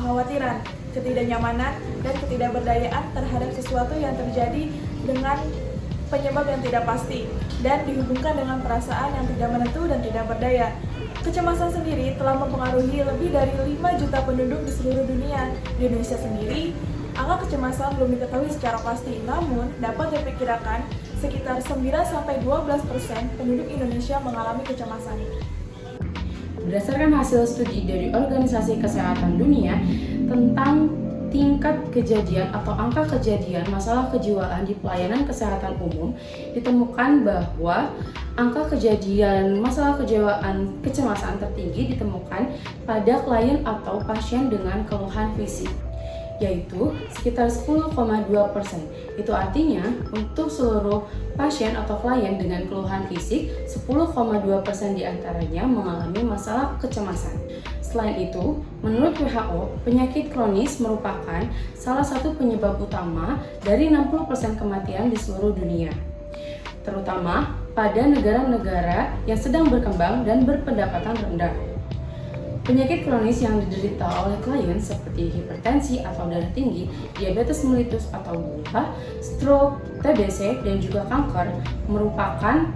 kekhawatiran, ketidaknyamanan, dan ketidakberdayaan terhadap sesuatu yang terjadi dengan penyebab yang tidak pasti, dan dihubungkan dengan perasaan yang tidak menentu dan tidak berdaya. Kecemasan sendiri telah mempengaruhi lebih dari 5 juta penduduk di seluruh dunia. Di Indonesia sendiri, angka kecemasan belum diketahui secara pasti, namun dapat diperkirakan sekitar 9-12% penduduk Indonesia mengalami kecemasan. Berdasarkan hasil studi dari Organisasi Kesehatan Dunia tentang tingkat kejadian atau angka kejadian masalah kejiwaan di pelayanan kesehatan umum, ditemukan bahwa angka kejadian masalah kejiwaan kecemasan tertinggi ditemukan pada klien atau pasien dengan keluhan fisik, yaitu sekitar 10,2%. Itu artinya untuk seluruh pasien atau klien dengan keluhan fisik, 10,2% diantaranya mengalami masalah kecemasan. Selain itu, menurut WHO, penyakit kronis merupakan salah satu penyebab utama dari 60% kematian di seluruh dunia, terutama pada negara-negara yang sedang berkembang dan berpendapatan rendah. Penyakit kronis yang diderita oleh klien seperti hipertensi atau darah tinggi, diabetes mellitus atau gula, stroke, TBC, dan juga kanker merupakan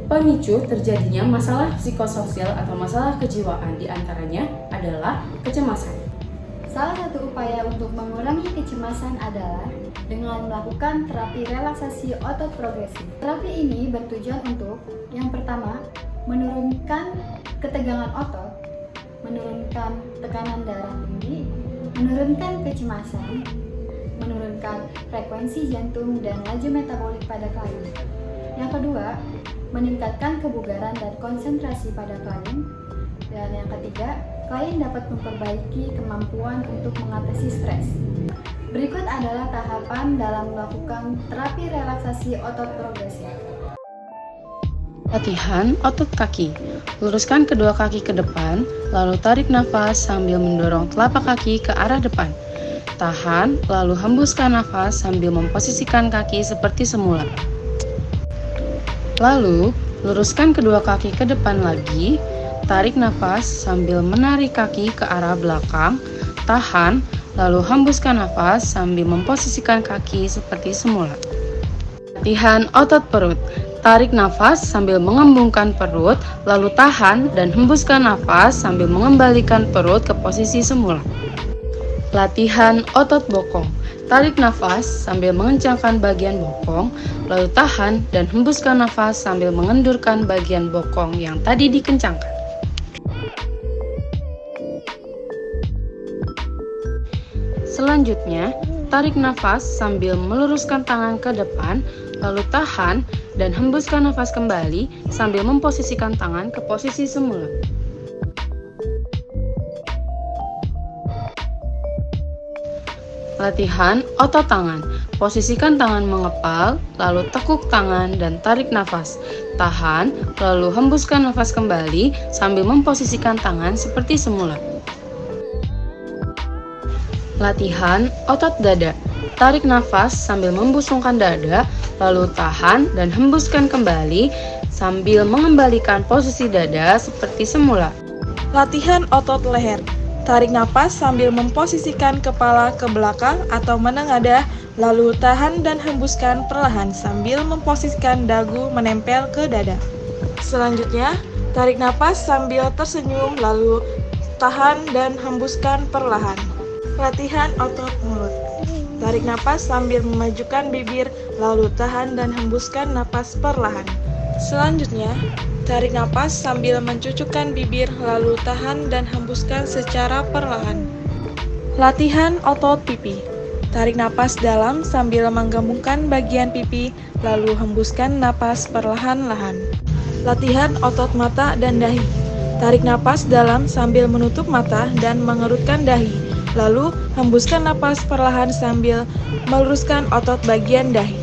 pemicu terjadinya masalah psikososial atau masalah kejiwaan, diantaranya adalah kecemasan. Salah satu upaya untuk mengurangi kecemasan adalah dengan melakukan terapi relaksasi otot progresif. Terapi ini bertujuan untuk yang pertama, menurunkan ketegangan otot, menurunkan tekanan darah tinggi, menurunkan kecemasan, menurunkan frekuensi jantung dan laju metabolik pada klien. Yang kedua, meningkatkan kebugaran dan konsentrasi pada klien. Dan yang ketiga, klien dapat memperbaiki kemampuan untuk mengatasi stres. Berikut adalah tahapan dalam melakukan terapi relaksasi otot progresif. Latihan otot kaki. Luruskan kedua kaki ke depan, lalu tarik nafas sambil mendorong telapak kaki ke arah depan. Tahan, lalu hembuskan nafas sambil memposisikan kaki seperti semula. Lalu, luruskan kedua kaki ke depan lagi, tarik nafas sambil menarik kaki ke arah belakang, tahan, lalu hembuskan nafas sambil memposisikan kaki seperti semula. Latihan otot perut. Tarik nafas sambil mengembungkan perut, lalu tahan dan hembuskan nafas sambil mengembalikan perut ke posisi semula. Latihan otot bokong. Tarik nafas sambil mengencangkan bagian bokong, lalu tahan dan hembuskan nafas sambil mengendurkan bagian bokong yang tadi dikencangkan. Selanjutnya, tarik nafas sambil meluruskan tangan ke depan, lalu tahan dan hembuskan nafas kembali sambil memposisikan tangan ke posisi semula. Latihan otot tangan. Posisikan tangan mengepal, lalu tekuk tangan dan tarik nafas. Tahan, lalu hembuskan nafas kembali sambil memposisikan tangan seperti semula. Latihan otot dada. Tarik nafas sambil membusungkan dada, lalu tahan dan hembuskan kembali sambil mengembalikan posisi dada seperti semula. Latihan otot leher. Tarik nafas sambil memposisikan kepala ke belakang atau menengadah, lalu tahan dan hembuskan perlahan sambil memposisikan dagu menempel ke dada. Selanjutnya, tarik nafas sambil tersenyum, lalu tahan dan hembuskan perlahan. Latihan otot mulut. Tarik nafas sambil memajukan bibir, lalu tahan dan hembuskan napas perlahan. Selanjutnya, tarik nafas sambil mencucukkan bibir, lalu tahan dan hembuskan secara perlahan. Latihan otot pipi. Tarik nafas dalam sambil menggabungkan bagian pipi, lalu hembuskan napas perlahan-lahan. Latihan otot mata dan dahi. Tarik nafas dalam sambil menutup mata dan mengerutkan dahi, lalu hembuskan napas perlahan sambil meluruskan otot bagian dahi.